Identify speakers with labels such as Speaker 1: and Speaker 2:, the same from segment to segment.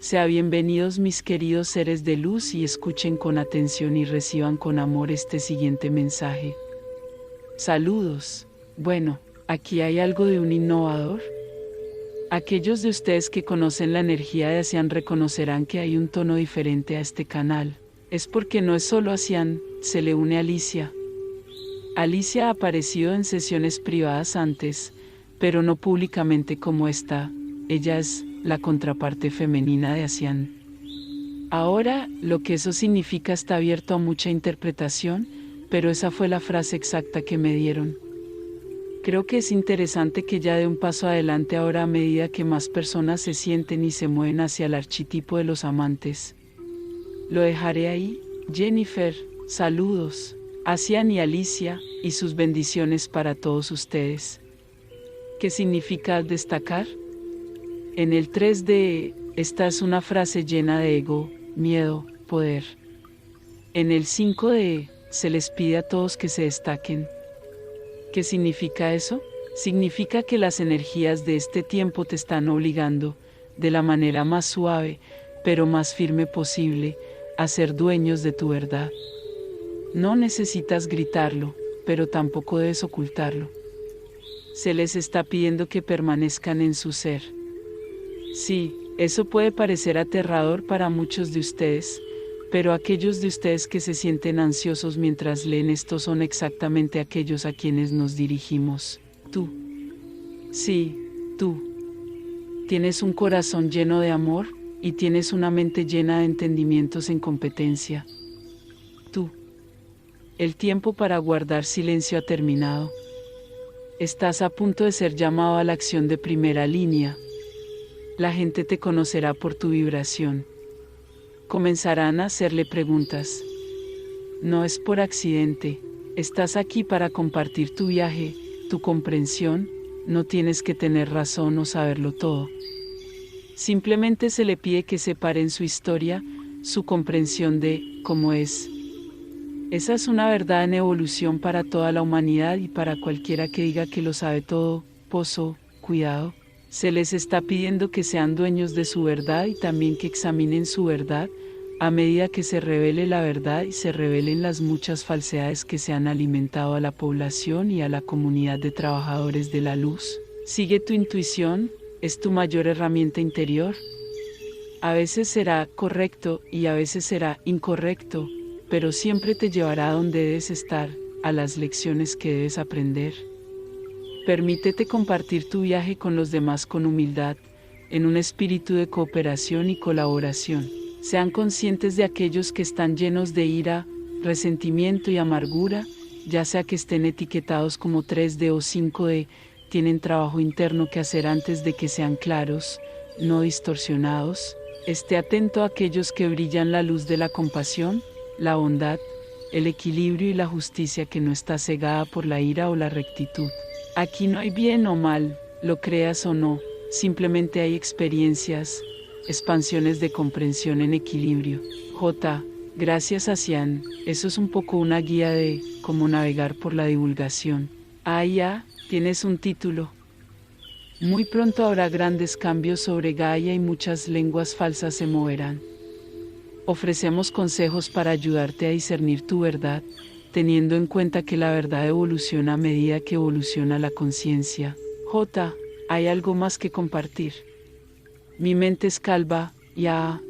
Speaker 1: Sean bienvenidos mis queridos seres de luz y escuchen con atención y reciban con amor este siguiente mensaje. Saludos. Bueno, aquí hay algo de un innovador. Aquellos de ustedes que conocen la energía de Asian reconocerán que hay un tono diferente a este canal. Es porque no es solo Asian, se le une Alicia. Alicia ha aparecido en sesiones privadas antes, pero no públicamente como esta. Ella es la contraparte femenina de Asian. Ahora, lo que eso significa está abierto a mucha interpretación, pero esa fue la frase exacta que me dieron. Creo que es interesante que ya dé un paso adelante ahora a medida que más personas se sienten y se mueven hacia el arquetipo de los amantes. Lo dejaré ahí. Jennifer, saludos. Asian y Alicia, y sus bendiciones para todos ustedes. ¿Qué significa destacar? En el 3D, esta es una frase llena de ego, miedo, poder. En el 5D, se les pide a todos que se destaquen. ¿Qué significa eso? Significa que las energías de este tiempo te están obligando, de la manera más suave, pero más firme posible, a ser dueños de tu verdad. No necesitas gritarlo, pero tampoco debes ocultarlo. Se les está pidiendo que permanezcan en su ser. Sí, eso puede parecer aterrador para muchos de ustedes, pero aquellos de ustedes que se sienten ansiosos mientras leen esto son exactamente aquellos a quienes nos dirigimos. Tú. Sí, tú. Tienes un corazón lleno de amor, y tienes una mente llena de entendimientos en competencia. Tú. El tiempo para guardar silencio ha terminado. Estás a punto de ser llamado a la acción de primera línea. La gente te conocerá por tu vibración. Comenzarán a hacerle preguntas. No es por accidente. Estás aquí para compartir tu viaje, tu comprensión. No tienes que tener razón o saberlo todo. Simplemente se le pide que separen su historia, su comprensión de cómo es. Esa es una verdad en evolución para toda la humanidad y para cualquiera que diga que lo sabe todo. Pozo, cuidado. Se les está pidiendo que sean dueños de su verdad y también que examinen su verdad, a medida que se revele la verdad y se revelen las muchas falsedades que se han alimentado a la población y a la comunidad de trabajadores de la luz. Sigue tu intuición, es tu mayor herramienta interior. A veces será correcto y a veces será incorrecto, pero siempre te llevará a donde debes estar, a las lecciones que debes aprender. Permítete compartir tu viaje con los demás con humildad, en un espíritu de cooperación y colaboración. Sean conscientes de aquellos que están llenos de ira, resentimiento y amargura, ya sea que estén etiquetados como 3D o 5D, tienen trabajo interno que hacer antes de que sean claros, no distorsionados. Esté atento a aquellos que brillan la luz de la compasión, la bondad, el equilibrio y la justicia que no está cegada por la ira o la rectitud. Aquí no hay bien o mal, lo creas o no, simplemente hay experiencias, expansiones de comprensión en equilibrio. Gracias Asian, eso es un poco una guía de cómo navegar por la divulgación. Ya, tienes un título. Muy pronto habrá grandes cambios sobre Gaia y muchas lenguas falsas se moverán. Ofrecemos consejos para ayudarte a discernir tu verdad, teniendo en cuenta que la verdad evoluciona a medida que evoluciona la conciencia. Hay algo más que compartir. Mi mente es calva, ya.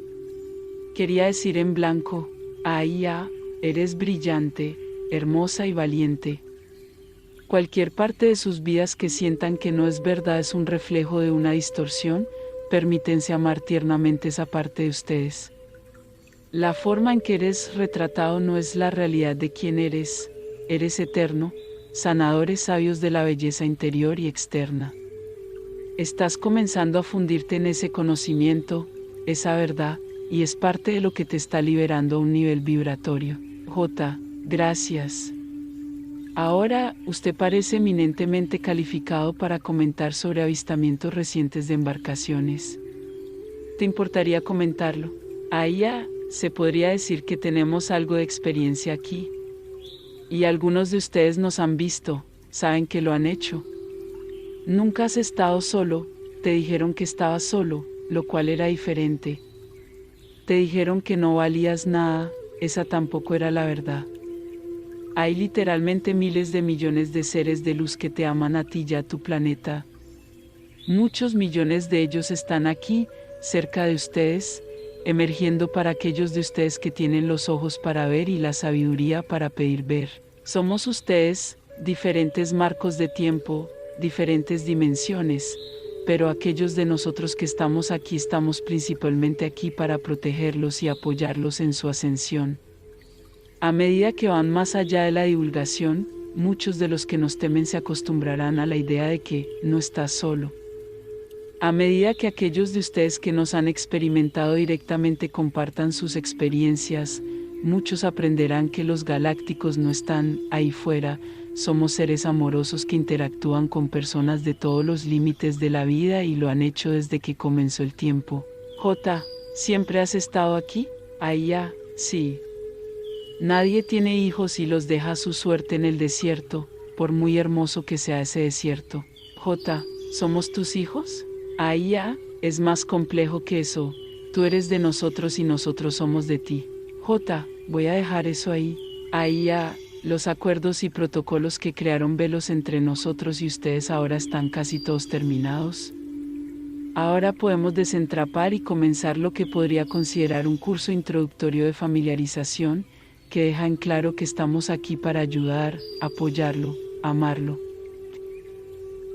Speaker 1: Quería decir en blanco, ya, eres brillante, hermosa y valiente. Cualquier parte de sus vidas que sientan que no es verdad es un reflejo de una distorsión, permítense amar tiernamente esa parte de ustedes. La forma en que eres retratado no es la realidad de quién eres eterno, sanadores sabios de la belleza interior y externa. Estás comenzando a fundirte en ese conocimiento, esa verdad, y es parte de lo que te está liberando a un nivel vibratorio. Gracias. Ahora, usted parece eminentemente calificado para comentar sobre avistamientos recientes de embarcaciones. ¿Te importaría comentarlo? Ya. Se podría decir que tenemos algo de experiencia aquí. Y algunos de ustedes nos han visto, saben que lo han hecho. Nunca has estado solo, te dijeron que estabas solo, lo cual era diferente. Te dijeron que no valías nada, esa tampoco era la verdad. Hay literalmente miles de millones de seres de luz que te aman a ti y a tu planeta. Muchos millones de ellos están aquí, cerca de ustedes, emergiendo para aquellos de ustedes que tienen los ojos para ver y la sabiduría para pedir ver. Somos ustedes, diferentes marcos de tiempo, diferentes dimensiones, pero aquellos de nosotros que estamos aquí estamos principalmente aquí para protegerlos y apoyarlos en su ascensión. A medida que van más allá de la divulgación, muchos de los que nos temen se acostumbrarán a la idea de que no estás solo. A medida que aquellos de ustedes que nos han experimentado directamente compartan sus experiencias, muchos aprenderán que los galácticos no están ahí fuera, somos seres amorosos que interactúan con personas de todos los límites de la vida y lo han hecho desde que comenzó el tiempo. J, ¿siempre has estado aquí? Ahí ya, sí. Nadie tiene hijos y los deja a su suerte en el desierto, por muy hermoso que sea ese desierto. J, ¿somos tus hijos? Ahí ya, es más complejo que eso. Tú eres de nosotros y nosotros somos de ti. J, voy a dejar eso ahí. Ahí ya, los acuerdos y protocolos que crearon velos entre nosotros y ustedes ahora están casi todos terminados. Ahora podemos desentrapar y comenzar lo que podría considerar un curso introductorio de familiarización, que deja en claro que estamos aquí para ayudar, apoyarlo, amarlo.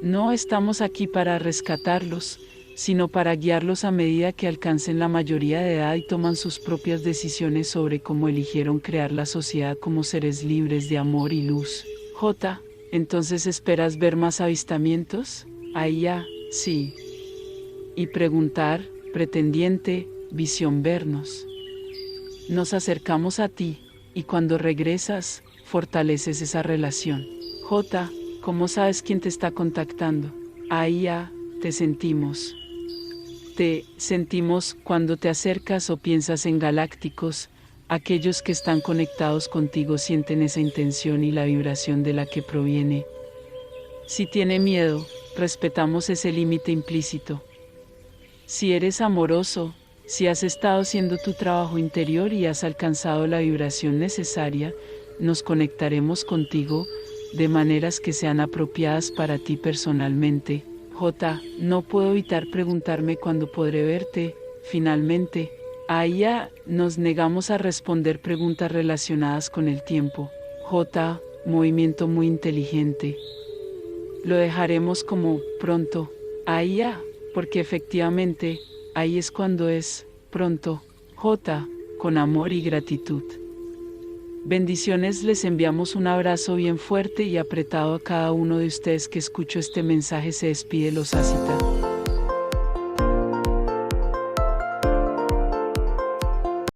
Speaker 1: No estamos aquí para rescatarlos, sino para guiarlos a medida que alcancen la mayoría de edad y toman sus propias decisiones sobre cómo eligieron crear la sociedad como seres libres de amor y luz. J, ¿entonces esperas ver más avistamientos? Ahí ya, sí. Y preguntar, pretendiente, visión vernos. Nos acercamos a ti, y cuando regresas, fortaleces esa relación. J, ¿cómo sabes quién te está contactando? Ahí ya, te sentimos. Te sentimos cuando te acercas o piensas en galácticos, aquellos que están conectados contigo sienten esa intención y la vibración de la que proviene. Si tiene miedo, respetamos ese límite implícito. Si eres amoroso, si has estado haciendo tu trabajo interior y has alcanzado la vibración necesaria, nos conectaremos contigo de maneras que sean apropiadas para ti personalmente. J, no puedo evitar preguntarme cuándo podré verte, finalmente. Ahí ya, nos negamos a responder preguntas relacionadas con el tiempo. J, movimiento muy inteligente. Lo dejaremos como pronto. Ahí ya, porque efectivamente, ahí es cuando es pronto. J, con amor y gratitud. Bendiciones, les enviamos un abrazo bien fuerte y apretado a cada uno de ustedes que escuchó este mensaje. Se despide Los Asita.